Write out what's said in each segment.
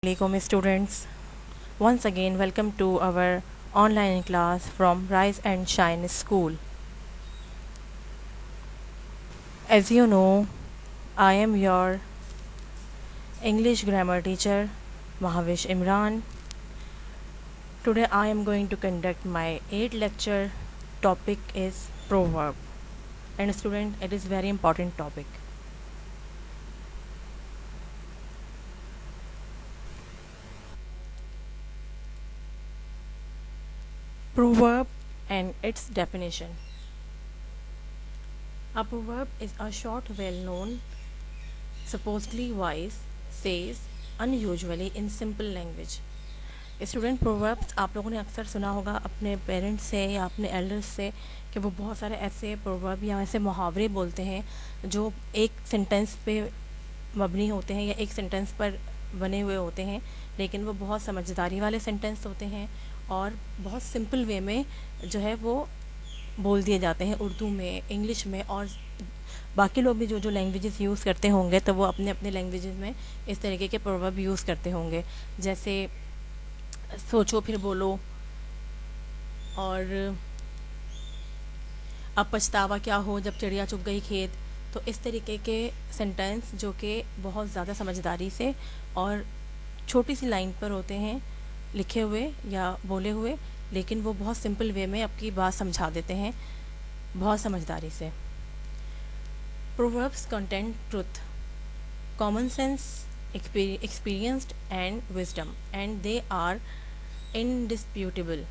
Assalamualaikum students. Once again, welcome to our online class from Rise and Shine School. As you know, I am your English grammar teacher, Mahavish Imran. Today I am going to conduct my 8th lecture. Topic is proverb. And student, it is very important topic. Proverb and its definition. A proverb is a short, well-known, supposedly wise, says unusually in simple language. Student proverbs आप लोगों ने अक्सर सुना होगा अपने parents से या अपने एल्डर्स से कि वो बहुत सारे ऐसे प्रोवर्ब या ऐसे मुहावरे बोलते हैं जो एक सेंटेंस पे मबनी होते हैं या एक सेंटेंस पर बने हुए होते हैं, लेकिन वो बहुत समझदारी वाले सेंटेंस होते हैं और बहुत सिंपल वे में जो है वो बोल दिए जाते हैं उर्दू में, इंग्लिश में, और बाकी लोग भी जो जो लैंग्वेजेस यूज़ करते होंगे तो वो अपने अपने लैंग्वेजेस में इस तरीके के प्रोवर्ब यूज़ करते होंगे। जैसे सोचो फिर बोलो, और अब पछतावा क्या हो जब चिड़िया चुग गई खेत। तो इस तरीके के सेंटेंस जो कि बहुत ज़्यादा समझदारी से और छोटी सी लाइन पर होते हैं लिखे हुए या बोले हुए, लेकिन वो बहुत सिंपल वे में आपकी बात समझा देते हैं बहुत समझदारी से। Proverbs content truth, common sense, experienced and wisdom and they are indisputable।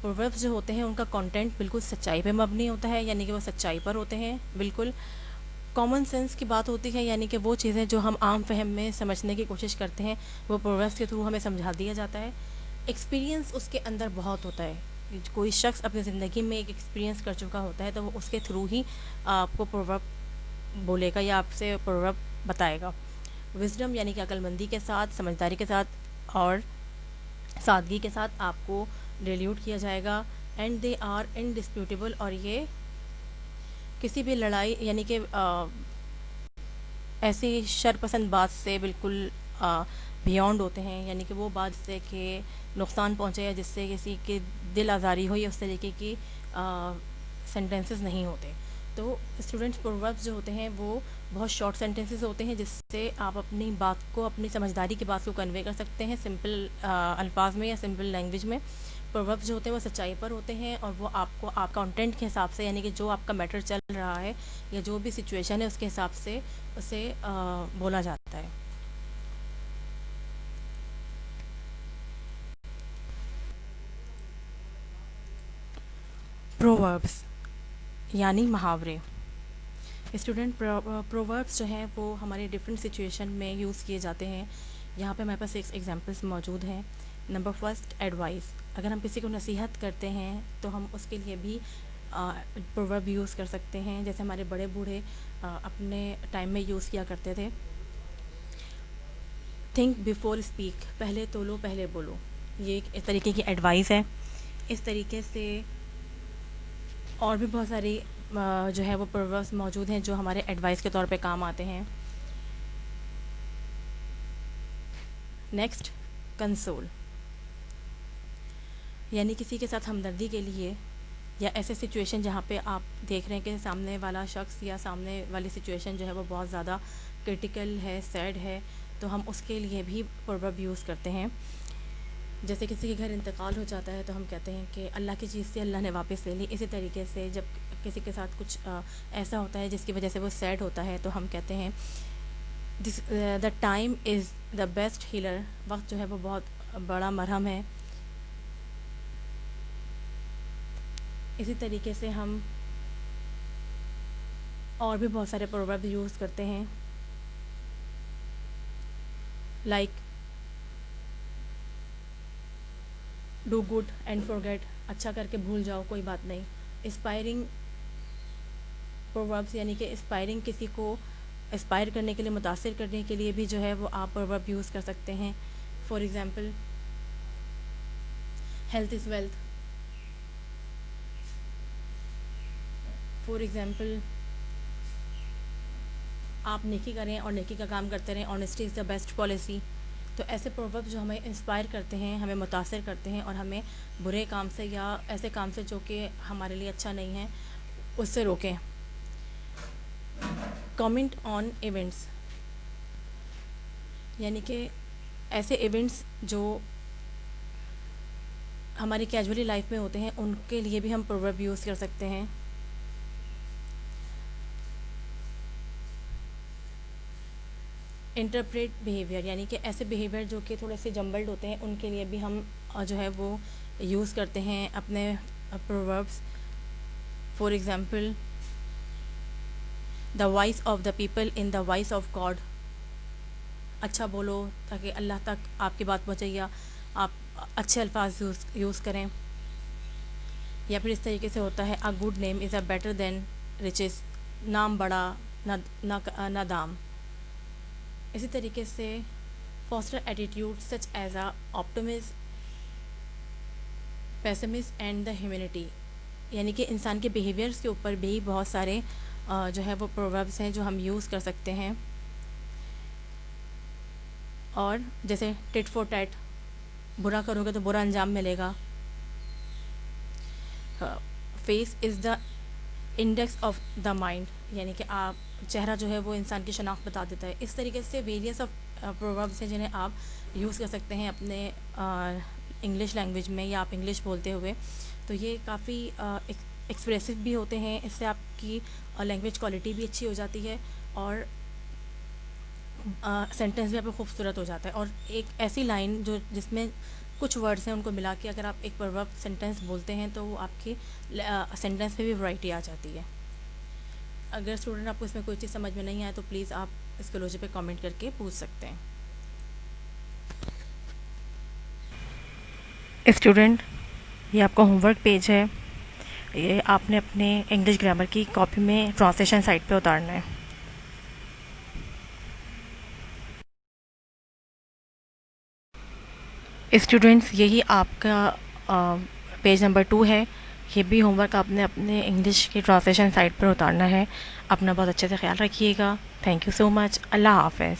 Proverbs जो होते हैं उनका कंटेंट बिल्कुल सच्चाई पे मबनी होता है, यानी कि वो सच्चाई पर होते हैं बिल्कुल। कॉमन सेंस की बात होती है, यानी कि वो चीज़ें जो हम आम फहम में समझने की कोशिश करते हैं वो प्रोवर्ब्स के थ्रू हमें समझा दिया जाता है। एक्सपीरियंस उसके अंदर बहुत होता है, कोई शख्स अपनी ज़िंदगी में एक एक्सपीरियंस कर चुका होता है तो वो उसके थ्रू ही आपको प्रोवर्ब बोलेगा या आपसे प्रोवर्ब बताएगा। विजडम यानी कि अक्लमंदी के साथ, समझदारी के साथ और सादगी के साथ आपको डिल्यूट किया जाएगा। एंड दे आर इनडिस्प्यूटेबल, और ये किसी भी लड़ाई यानी कि ऐसी शरपसंद बात से बिल्कुल बियॉन्ड होते हैं, यानी कि वो बात से कि नुकसान पहुंचे या जिससे किसी के दिल आज़ारी हो, या उस तरीके की सेंटेंसेस नहीं होते। तो स्टूडेंट्स प्रोवर्ब्स जो होते हैं वो बहुत शॉर्ट सेंटेंसेस होते हैं जिससे आप अपनी बात को, अपनी समझदारी की बात को कन्वे कर सकते हैं सिंपल अल्फाज में या सिंपल लैंग्वेज में। प्रोवर्ब्स जो होते हैं वो सच्चाई पर होते हैं और वो आपको आप कंटेंट के हिसाब से, यानी कि जो आपका मैटर चल रहा है या जो भी सिचुएशन है उसके हिसाब से उसे बोला जाता है। प्रोवर्ब्स यानी मुहावरे। स्टूडेंट प्रोवर्ब्स जो हैं वो हमारे डिफरेंट सिचुएशन में यूज़ किए जाते हैं। यहाँ पे हमारे पास एक एग्जांपल्स मौजूद हैं। Number first, advice. अगर हम किसी को नसीहत करते हैं तो हम उसके लिए भी प्रोवर्ब यूज़ कर सकते हैं, जैसे हमारे बड़े बूढ़े अपने टाइम में यूज़ किया करते थे। थिंक बिफोर स्पीक, पहले तोलो पहले बोलो, ये एक तरीके की एडवाइस है। इस तरीके से और भी बहुत सारी जो है वो प्रोवर्ब्स मौजूद हैं जो हमारे एडवाइस के तौर पे काम आते हैं। नेक्स्ट, कंसोल, यानी किसी के साथ हमदर्दी के लिए या ऐसे सिचुएशन जहाँ पे आप देख रहे हैं कि सामने वाला शख्स या सामने वाली सिचुएशन जो है वो बहुत ज़्यादा क्रिटिकल है, सैड है, तो हम उसके लिए भी प्रोवर्ब यूज़ करते हैं। जैसे किसी के घर इंतकाल हो जाता है तो हम कहते हैं कि अल्लाह की चीज़ से अल्लाह ने वापस ले ली। इसी तरीके से जब किसी के साथ कुछ ऐसा होता है जिसकी वजह से वो सैड होता है तो हम कहते हैं this the time is the best healer, वक्त जो है वो बहुत बड़ा मरहम है। इसी तरीके से हम और भी बहुत सारे प्रोवर्ब यूज़ करते हैं, like do good and forget, अच्छा करके भूल जाओ कोई बात नहीं। इंस्पायरिंग प्रोवर्ब्स यानी कि इंस्पायरिंग, किसी को इंस्पायर करने के लिए, मुतासिर करने के लिए भी जो है वो आप प्रोवर्ब यूज़ कर सकते हैं। For example, health is wealth. For example, आप नेकी करें और नेकी का काम करते रहें, honesty is the best policy. तो ऐसे प्रोवर्ब्स जो हमें इंस्पायर करते हैं, हमें मुतासिर करते हैं और हमें बुरे काम से या ऐसे काम से जो कि हमारे लिए अच्छा नहीं है उससे रोकें। कमेंट ऑन इवेंट्स, यानी कि ऐसे इवेंट्स जो हमारी कैजुअली लाइफ में होते हैं उनके लिए भी हम प्रोवर्ब यूज़ कर सकते हैं। इंटरप्रेट बिहेवियर, यानी कि ऐसे बिहेवियर जो कि थोड़े से जम्बल्ड होते हैं उनके लिए भी हम जो है वो यूज़ करते हैं अपने proverbs. For example, the voice of the people in the voice of God, अच्छा बोलो ताकि अल्लाह तक आपकी बात पहुँचे, या आप अच्छे अल्फाज यूज़ करें। या फिर इस तरीके से होता है, a good name is a better than riches, नाम बड़ा ना दाम। इसी तरीके से foster attitude such as a optimist, pessimist and the humanity, यानी कि इंसान के बिहेवियर्स के ऊपर भी बहुत सारे जो है वो प्रोवर्ब्स हैं जो हम यूज़ कर सकते हैं। और जैसे टिट फॉर टैट, बुरा करोगे तो बुरा अंजाम मिलेगा। Face is the index of the mind, यानी कि आप चेहरा जो है वो इंसान की शनाख्त बता देता है। इस तरीके से वेरियस ऑफ प्रोवर्ब्स हैं जिन्हें आप यूज़ कर सकते हैं अपने इंग्लिश लैंग्वेज में या आप इंग्लिश बोलते हुए। तो ये काफ़ी एक्सप्रेसिव भी होते हैं, इससे आपकी लैंग्वेज क्वालिटी भी अच्छी हो जाती है और सेंटेंस भी आपका खूबसूरत हो जाता है। और एक ऐसी लाइन जो जिसमें कुछ वर्ड्स हैं उनको मिला के अगर आप एक प्रोवर्ब सेंटेंस बोलते हैं तो वो आपकी सेंटेंस में भी वैरायटी आ जाती है। अगर स्टूडेंट आपको इसमें कोई चीज़ समझ में नहीं आए तो प्लीज़ आप इसके लोजे पे कमेंट करके पूछ सकते हैं। स्टूडेंट, ये आपका होमवर्क पेज है, ये आपने अपने इंग्लिश ग्रामर की कॉपी में ट्रांसलेशन साइट पे उतारना है। स्टूडेंट्स, यही आपका पेज नंबर 2 है। ये भी होमवर्क आपने अपने इंग्लिश की ट्रांसलेशन साइट पर उतारना है। अपना बहुत अच्छे से ख्याल रखिएगा। Thank you so much. अल्लाह हाफ़िज़।